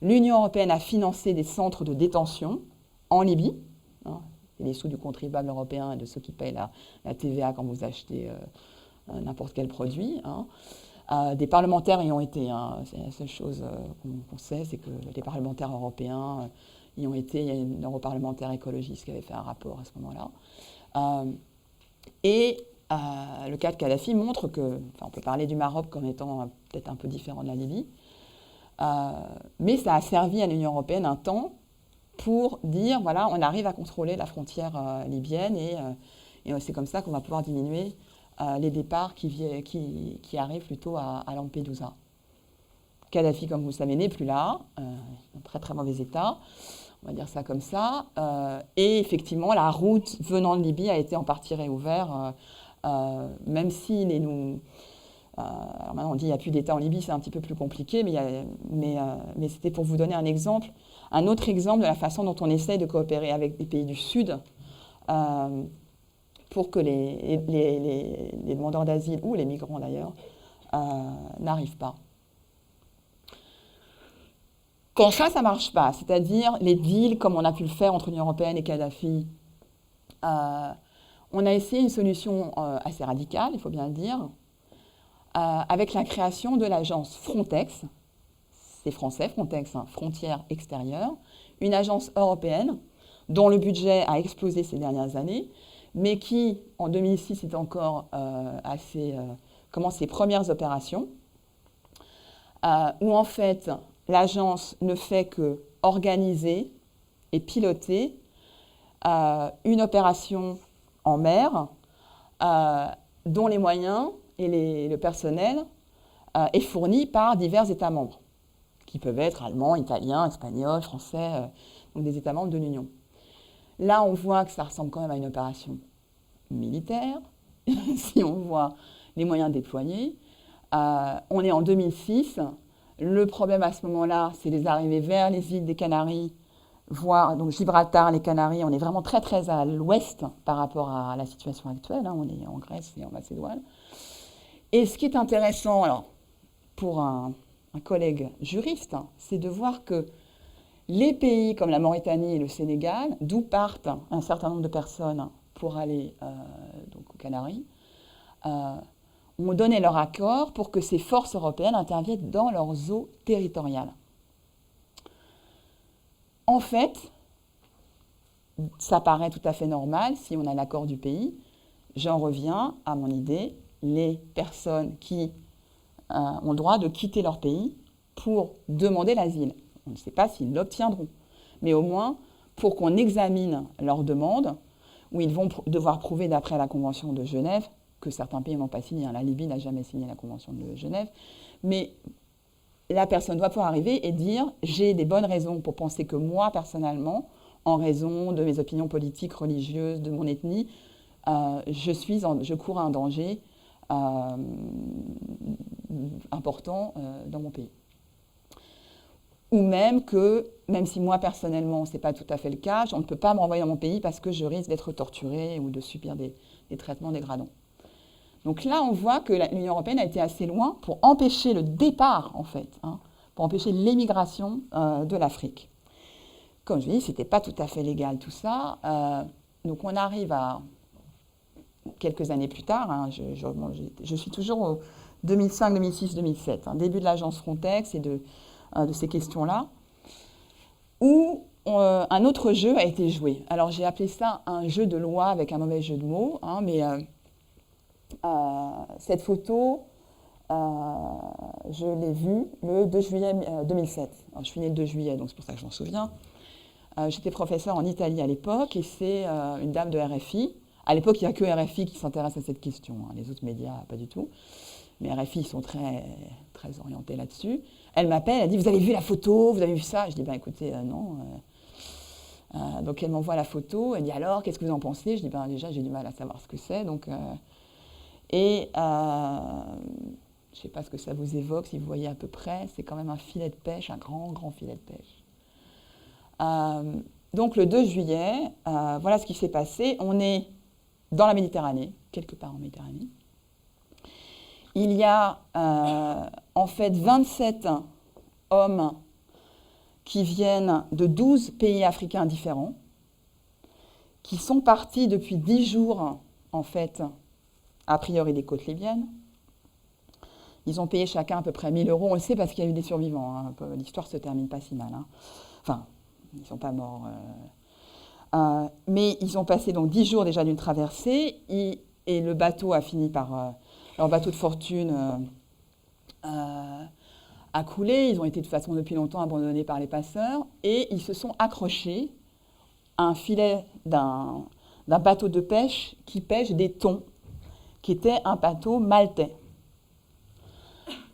L'Union européenne a financé des centres de détention en Libye. Hein, les sous du contribuable européen et de ceux qui payent la TVA quand vous achetez n'importe quel produit. Hein. Des parlementaires y ont été. Hein, c'est la seule chose qu'on sait, c'est que les parlementaires européens y ont été. Il y a une europarlementaire écologiste qui avait fait un rapport à ce moment-là. Le cas de Kadhafi montre que, on peut parler du Maroc comme étant peut-être un peu différent de la Libye, mais ça a servi à l'Union européenne un temps pour dire, voilà, on arrive à contrôler la frontière libyenne et c'est comme ça qu'on va pouvoir diminuer les départs qui arrivent plutôt à Lampedusa. Kadhafi, comme vous le savez, n'est plus là, en très très mauvais état. On va dire ça comme ça. Et effectivement, la route venant de Libye a été en partie réouverte, même si alors maintenant on dit qu'il n'y a plus d'État en Libye, c'est un petit peu plus compliqué, mais c'était pour vous donner un exemple, un autre exemple de la façon dont on essaie de coopérer avec les pays du Sud pour que les demandeurs d'asile, ou les migrants d'ailleurs, n'arrivent pas. Quand ça ne marche pas, c'est-à-dire les deals comme on a pu le faire entre l'Union européenne et Kadhafi, on a essayé une solution assez radicale, il faut bien le dire, avec la création de l'agence Frontex, c'est français, Frontex, hein, frontières extérieures, une agence européenne dont le budget a explosé ces dernières années, mais qui, en 2006, est encore commence ses premières opérations, où en fait l'agence ne fait que organiser et piloter une opération en mer dont les moyens et le personnel est fourni par divers États membres, qui peuvent être allemands, italiens, espagnols, français, donc des États membres de l'Union. Là, on voit que ça ressemble quand même à une opération militaire, si on voit les moyens déployés. On est en 2006. Le problème à ce moment-là, c'est les arrivées vers les îles des Canaries, voire donc Gibraltar, les Canaries. On est vraiment très très à l'ouest par rapport à la situation actuelle. Hein, on est en Grèce et en Macédoine. Et ce qui est intéressant, alors, pour un collègue juriste, hein, c'est de voir que les pays comme la Mauritanie et le Sénégal, d'où partent un certain nombre de personnes pour aller donc aux Canaries, ont donné leur accord pour que ces forces européennes interviennent dans leurs eaux territoriales. En fait, ça paraît tout à fait normal si on a l'accord du pays. J'en reviens à mon idée, les personnes qui ont le droit de quitter leur pays pour demander l'asile. On ne sait pas s'ils l'obtiendront, mais au moins pour qu'on examine leur demande, où ils vont devoir prouver d'après la Convention de Genève, que certains pays n'ont pas signé. La Libye n'a jamais signé la Convention de Genève, mais la personne doit pouvoir arriver et dire « j'ai des bonnes raisons pour penser que moi, personnellement, en raison de mes opinions politiques, religieuses, de mon ethnie, je cours un danger important dans mon pays. » Ou même si moi, personnellement, ce n'est pas tout à fait le cas, on ne peut pas me renvoyer dans mon pays parce que je risque d'être torturée ou de subir des traitements dégradants. Donc là, on voit que l'Union européenne a été assez loin pour empêcher le départ, en fait, hein, pour empêcher l'émigration de l'Afrique. Comme je dis, ce n'était pas tout à fait légal tout ça. Donc on arrive à quelques années plus tard, hein, je suis toujours au 2005, 2006, 2007, hein, début de l'agence Frontex et de ces questions-là, où un autre jeu a été joué. Alors j'ai appelé ça un jeu de loi avec un mauvais jeu de mots, hein, mais cette photo, je l'ai vue le 2 juillet 2007. Alors, je suis née le 2 juillet, donc c'est pour ça que je m'en souviens. J'étais professeure en Italie à l'époque, et c'est une dame de RFI. À l'époque, il n'y a que RFI qui s'intéresse à cette question, hein. Les autres médias, pas du tout. Mais RFI, ils sont très, très orientés là-dessus. Elle m'appelle, elle dit « Vous avez vu la photo? Vous avez vu ça ?» Je dis « Écoutez, non. » Donc elle m'envoie la photo, elle dit « Alors, qu'est-ce que vous en pensez ?» Je dis « Déjà, j'ai du mal à savoir ce que c'est. » Et je ne sais pas ce que ça vous évoque, si vous voyez à peu près, c'est quand même un filet de pêche, un grand, grand filet de pêche. Donc le 2 juillet, voilà ce qui s'est passé. On est dans la Méditerranée, quelque part en Méditerranée. Il y a en fait 27 hommes qui viennent de 12 pays africains différents, qui sont partis depuis 10 jours, en fait, a priori des côtes libyennes. Ils ont payé chacun à peu près 1 000 €. On le sait parce qu'il y a eu des survivants. Hein. L'histoire ne se termine pas si mal. Hein. Enfin, ils ne sont pas morts. Mais ils ont passé donc 10 jours déjà d'une traversée. Et le bateau a fini par... leur bateau de fortune a coulé. Ils ont été de toute façon depuis longtemps abandonnés par les passeurs. Et ils se sont accrochés à un filet d'un bateau de pêche qui pêche des thons, qui était un bateau maltais.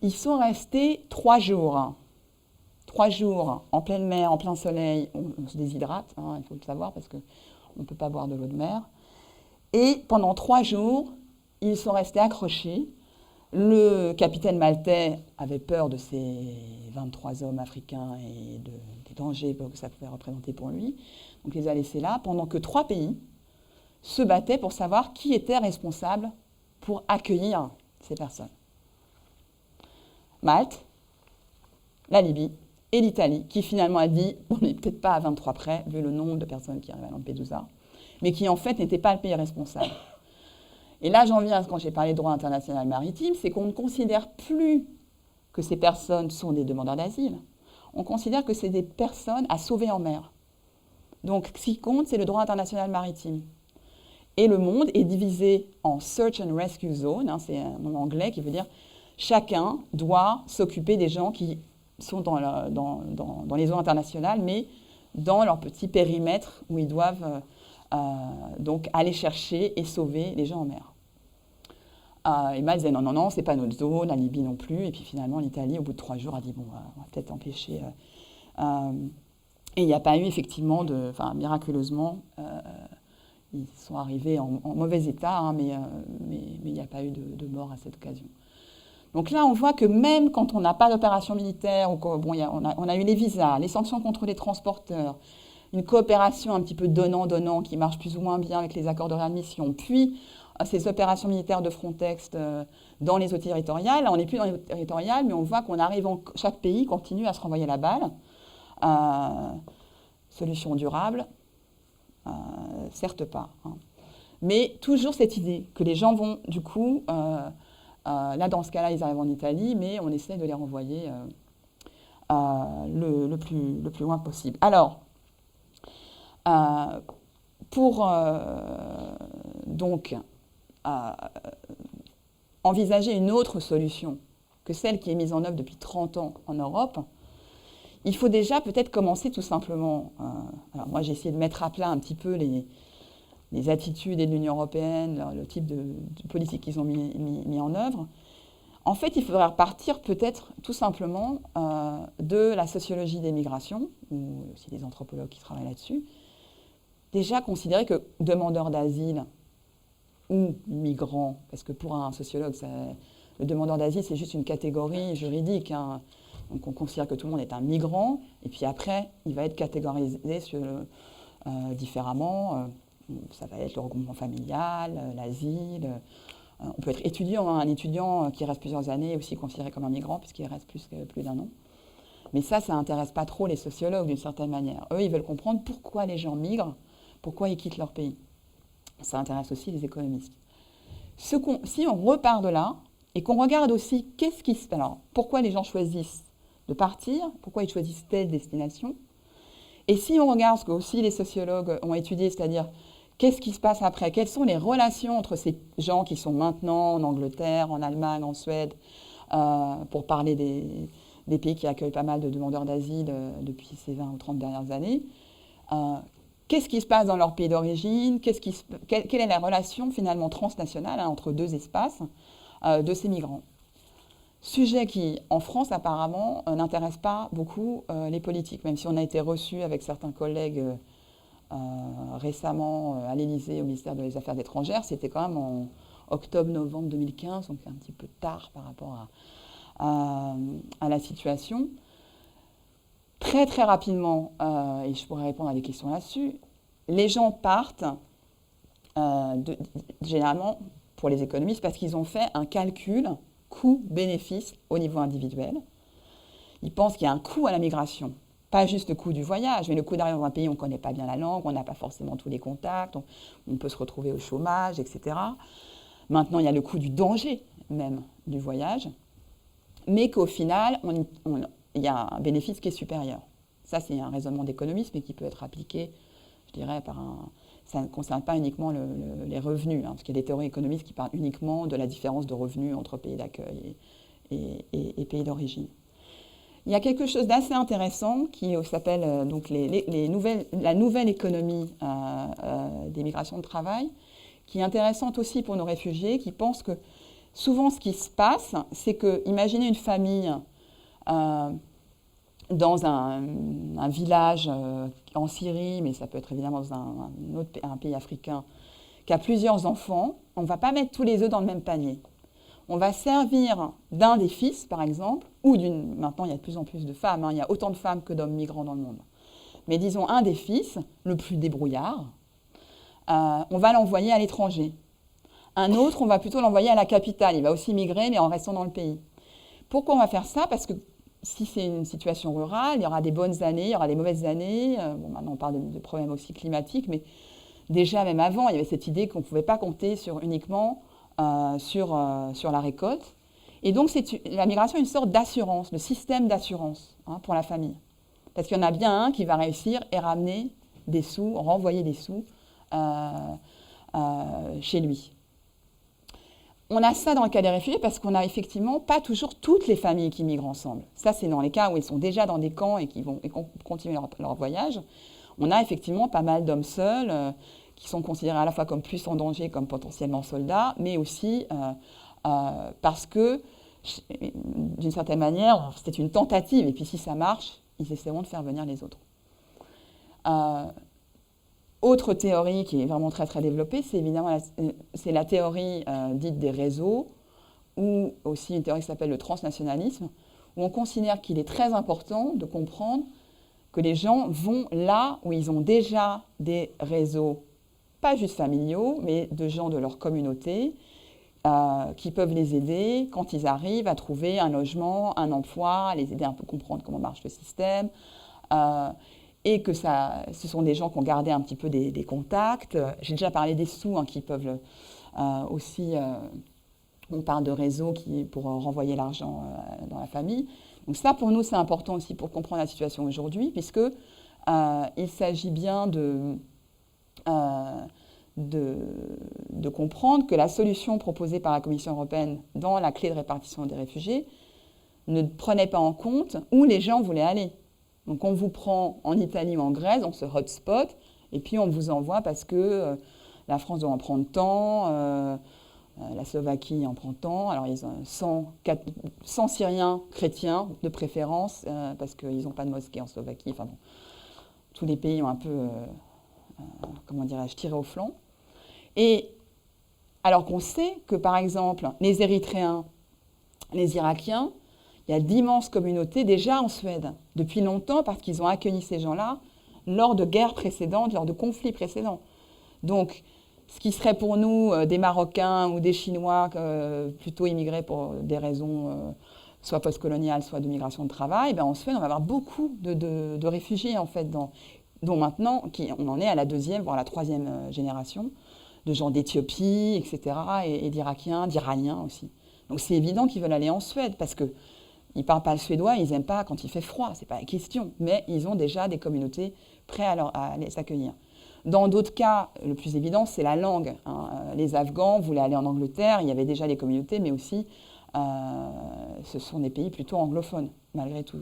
Ils sont restés 3 jours. 3 jours en pleine mer, en plein soleil. On se déshydrate, hein, il faut le savoir, parce qu'on ne peut pas boire de l'eau de mer. Et pendant 3 jours, ils sont restés accrochés. Le capitaine maltais avait peur de ces 23 hommes africains et des dangers que ça pouvait représenter pour lui. Donc il les a laissés là, pendant que 3 pays se battaient pour savoir qui était responsable pour accueillir ces personnes. Malte, la Libye et l'Italie, qui finalement a dit, on n'est peut-être pas à 23 près, vu le nombre de personnes qui arrivent à Lampedusa, mais qui en fait n'était pas le pays responsable. Et là, j'en viens à ce quand j'ai parlé de droit international maritime, c'est qu'on ne considère plus que ces personnes sont des demandeurs d'asile. On considère que c'est des personnes à sauver en mer. Donc, ce qui compte, c'est le droit international maritime. Et le monde est divisé en Search and Rescue Zone, hein, c'est un nom anglais qui veut dire chacun doit s'occuper des gens qui sont dans les zones internationales, mais dans leur petit périmètre où ils doivent donc aller chercher et sauver les gens en mer. Et Malte disait non, c'est pas notre zone, la Libye non plus. Et puis finalement, l'Italie, au bout de 3 jours, a dit bon, on va peut-être empêcher. Et il n'y a pas eu effectivement miraculeusement, ils sont arrivés en mauvais état, hein, mais il n'y a pas eu de mort à cette occasion. Donc là, on voit que même quand on n'a pas d'opération militaire, on a eu les visas, les sanctions contre les transporteurs, une coopération un petit peu donnant-donnant qui marche plus ou moins bien avec les accords de réadmission, puis ces opérations militaires de Frontex dans les eaux territoriales. Là, on n'est plus dans les eaux territoriales, mais on voit qu'on arrive, chaque pays continue à se renvoyer la balle. Solution durable, certes pas. Hein. Mais toujours cette idée que les gens vont, du coup, là, dans ce cas-là, ils arrivent en Italie, mais on essaie de les renvoyer le plus loin possible. Alors, pour donc envisager une autre solution que celle qui est mise en œuvre depuis 30 ans en Europe, il faut déjà peut-être commencer tout simplement. Alors moi, j'ai essayé de mettre à plat un petit peu les attitudes de l'Union européenne, le type de politique qu'ils ont mis en œuvre. En fait, il faudrait repartir peut-être tout simplement de la sociologie des migrations, ou aussi des anthropologues qui travaillent là-dessus. Déjà considérer que demandeur d'asile ou migrant, parce que pour un sociologue, le demandeur d'asile, c'est juste une catégorie juridique. Hein. Donc on considère que tout le monde est un migrant, et puis après, il va être catégorisé différemment. Ça va être le regroupement familial, l'asile. On peut être étudiant, hein. Un étudiant qui reste plusieurs années est aussi considéré comme un migrant, puisqu'il reste plus d'1 an. Mais ça n'intéresse pas trop les sociologues d'une certaine manière. Eux, ils veulent comprendre pourquoi les gens migrent, pourquoi ils quittent leur pays. Ça intéresse aussi les économistes. Si on repart de là, et qu'on regarde aussi pourquoi les gens choisissent de partir, pourquoi ils choisissent telle destination, et si on regarde ce que aussi les sociologues ont étudié, c'est-à-dire qu'est-ce qui se passe après, quelles sont les relations entre ces gens qui sont maintenant en Angleterre, en Allemagne, en Suède, pour parler des pays qui accueillent pas mal de demandeurs d'asile depuis ces 20 ou 30 dernières années, qu'est-ce qui se passe dans leur pays d'origine, quelle est la relation finalement transnationale entre deux espaces de ces migrants. Sujet qui, en France, apparemment, n'intéresse pas beaucoup les politiques, même si on a été reçu avec certains collègues récemment à l'Élysée, au ministère des Affaires étrangères, c'était quand même octobre-novembre 2015, donc c'est un petit peu tard par rapport à la situation. Très très rapidement, et je pourrais répondre à des questions là-dessus, les gens partent généralement pour les économistes parce qu'ils ont fait un calcul coût-bénéfice au niveau individuel. Ils pensent qu'il y a un coût à la migration, pas juste le coût du voyage, mais le coût d'arriver dans un pays où on ne connaît pas bien la langue, on n'a pas forcément tous les contacts, on peut se retrouver au chômage, etc. Maintenant, il y a le coût du danger même du voyage, mais qu'au final, il y a un bénéfice qui est supérieur. Ça, c'est un raisonnement d'économiste, mais qui peut être appliqué, je dirais, ça ne concerne pas uniquement les revenus, parce qu'il y a des théories économistes qui parlent uniquement de la différence de revenus entre pays d'accueil et pays d'origine. Il y a quelque chose d'assez intéressant qui s'appelle donc la nouvelle économie des migrations de travail, qui est intéressante aussi pour nos réfugiés, qui pensent que souvent ce qui se passe, c'est que, imaginez une famille dans un village en Syrie, mais ça peut être évidemment dans un pays africain, qui a plusieurs enfants, on ne va pas mettre tous les œufs dans le même panier. On va servir d'un des fils, par exemple, ou maintenant il y a de plus en plus de femmes, il y a autant de femmes que d'hommes migrants dans le monde. Mais disons un des fils, le plus débrouillard, on va l'envoyer à l'étranger. Un autre, on va plutôt l'envoyer à la capitale, il va aussi migrer, mais en restant dans le pays. Pourquoi on va faire ça? Parce que si c'est une situation rurale, il y aura des bonnes années, il y aura des mauvaises années. Maintenant on parle de problèmes aussi climatiques, mais déjà même avant, il y avait cette idée qu'on ne pouvait pas compter uniquement sur la récolte. Et donc la migration est une sorte d'assurance, de système d'assurance pour la famille. Parce qu'il y en a bien un qui va réussir et ramener des sous, renvoyer des sous chez lui. On a ça dans le cas des réfugiés parce qu'on n'a effectivement pas toujours toutes les familles qui migrent ensemble. Ça, c'est dans les cas où ils sont déjà dans des camps et qui vont continuer leur voyage. On a effectivement pas mal d'hommes seuls qui sont considérés à la fois comme plus en danger, comme potentiellement soldats, mais aussi parce que, d'une certaine manière, c'était une tentative. Et puis si ça marche, ils essaieront de faire venir les autres. Autre théorie qui est vraiment très très développée, c'est évidemment la théorie dite des réseaux, ou aussi une théorie qui s'appelle le transnationalisme, où on considère qu'il est très important de comprendre que les gens vont là où ils ont déjà des réseaux, pas juste familiaux, mais de gens de leur communauté, qui peuvent les aider quand ils arrivent à trouver un logement, un emploi, à les aider un peu à comprendre comment marche le système, et que ce sont des gens qui ont gardé un petit peu des contacts. J'ai déjà parlé des sous qui peuvent aussi... on parle de réseaux pour renvoyer l'argent dans la famille. Donc ça, pour nous, c'est important aussi pour comprendre la situation aujourd'hui, puisqu'il s'agit bien de comprendre que la solution proposée par la Commission européenne dans la clé de répartition des réfugiés ne prenait pas en compte où les gens voulaient aller. Donc on vous prend en Italie ou en Grèce, dans ce hotspot, et puis on vous envoie parce que la France doit en prendre tant, la Slovaquie en prend tant. Alors ils ont 100 Syriens chrétiens de préférence, parce qu'ils n'ont pas de mosquée en Slovaquie. Enfin bon, tous les pays ont un peu, comment dirais-je, tiré au flanc. Et alors qu'on sait que, par exemple, les Érythréens, les Irakiens, il y a d'immenses communautés déjà en Suède, depuis longtemps, parce qu'ils ont accueilli ces gens-là lors de guerres précédentes, lors de conflits précédents. Donc, ce qui serait pour nous des Marocains ou des Chinois plutôt immigrés pour des raisons soit postcoloniales, soit de migration de travail, en Suède, on va avoir beaucoup de réfugiés, en fait, dont maintenant, on en est à la 2e, voire la 3e génération, de gens d'Éthiopie, etc., et d'Irakiens, d'Iraniens aussi. Donc c'est évident qu'ils veulent aller en Suède, parce qu'ils ne parlent pas le suédois, ils n'aiment pas quand il fait froid, ce n'est pas la question, mais ils ont déjà des communautés prêtes à les accueillir. Dans d'autres cas, le plus évident, c'est la langue. Les Afghans voulaient aller en Angleterre, il y avait déjà des communautés, mais aussi, ce sont des pays plutôt anglophones, malgré tout.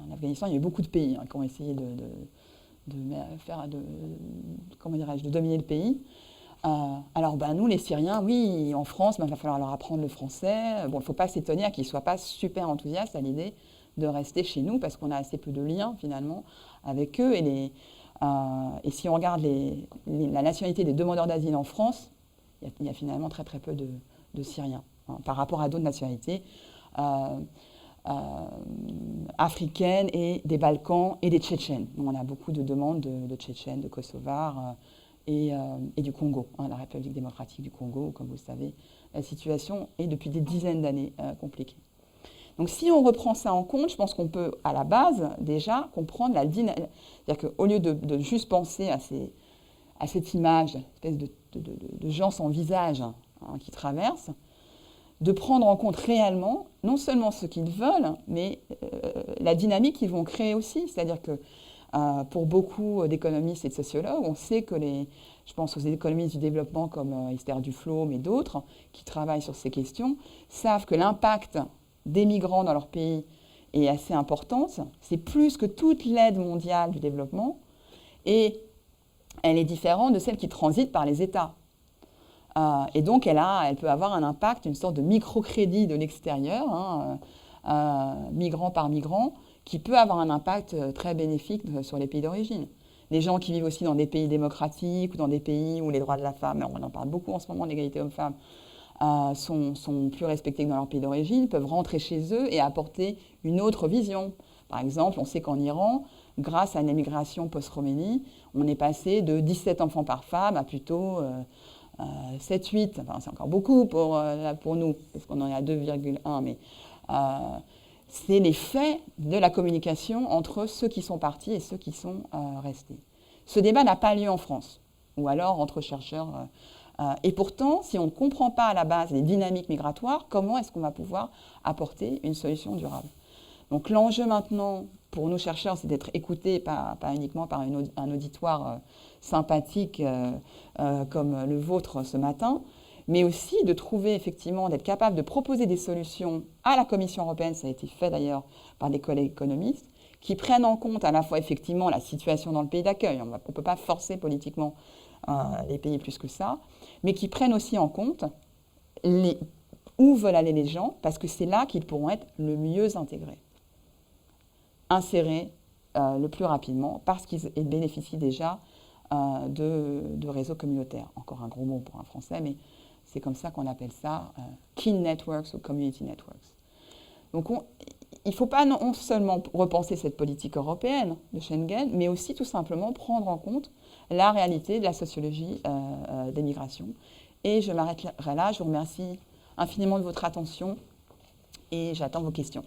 En Afghanistan, il y a eu beaucoup de pays qui ont essayé de dominer le pays. Alors, nous, les Syriens, oui, en France, il va falloir leur apprendre le français. Bon, il ne faut pas s'étonner qu'ils ne soient pas super enthousiastes à l'idée de rester chez nous, parce qu'on a assez peu de liens, finalement, avec eux. Et si on regarde la nationalité des demandeurs d'asile en France, Il y a finalement très très peu de Syriens hein, par rapport à d'autres nationalités africaines et des Balkans et des Tchétchènes. On a beaucoup de demandes de Tchétchènes, de Kosovars et du Congo, hein, la République démocratique du Congo, où, comme vous le savez, la situation est depuis des dizaines d'années compliquée. Donc si on reprend ça en compte, je pense qu'on peut, à la base, déjà comprendre la dynamique. C'est-à-dire qu'au lieu de juste penser à cette image, espèce de gens sans visage hein, qui traversent, de prendre en compte réellement, non seulement ce qu'ils veulent, mais la dynamique qu'ils vont créer aussi. C'est-à-dire que pour beaucoup d'économistes et de sociologues, on sait que je pense aux économistes du développement comme Esther Duflo, mais d'autres, qui travaillent sur ces questions, savent que l'impact des migrants dans leur pays est assez importante. C'est plus que toute l'aide mondiale du développement. Et elle est différente de celle qui transite par les États. Et donc, elle peut avoir un impact, une sorte de microcrédit de l'extérieur, hein, migrant par migrant, qui peut avoir un impact très bénéfique sur les pays d'origine. Les gens qui vivent aussi dans des pays démocratiques ou dans des pays où les droits de la femme, on en parle beaucoup en ce moment, l'égalité homme-femme, sont plus respectés que dans leur pays d'origine, peuvent rentrer chez eux et apporter une autre vision. Par exemple, on sait qu'en Iran, grâce à une émigration post-Roménie, on est passé de 17 enfants par femme à plutôt 7-8. Enfin, c'est encore beaucoup pour nous, parce qu'on en est à 2,1, mais c'est l'effet de la communication entre ceux qui sont partis et ceux qui sont restés. Ce débat n'a pas lieu en France, ou alors entre chercheurs. Et pourtant, si on ne comprend pas à la base les dynamiques migratoires, comment est-ce qu'on va pouvoir apporter une solution durable? Donc l'enjeu maintenant, pour nous chercheurs, c'est d'être écoutés, pas uniquement par un auditoire sympathique comme le vôtre ce matin, mais aussi de trouver effectivement, d'être capable de proposer des solutions à la Commission européenne, ça a été fait d'ailleurs par des collègues économistes, qui prennent en compte à la fois effectivement la situation dans le pays d'accueil, on ne peut pas forcer politiquement les pays plus que ça, mais qui prennent aussi en compte où veulent aller les gens, parce que c'est là qu'ils pourront être le mieux insérés le plus rapidement, parce qu'ils bénéficient déjà de réseaux communautaires. Encore un gros mot pour un français, mais c'est comme ça qu'on appelle ça kin networks ou community networks. Donc il ne faut pas non seulement repenser cette politique européenne de Schengen, mais aussi tout simplement prendre en compte la réalité de la sociologie des migrations. Et je m'arrêterai là. Je vous remercie infiniment de votre attention et j'attends vos questions.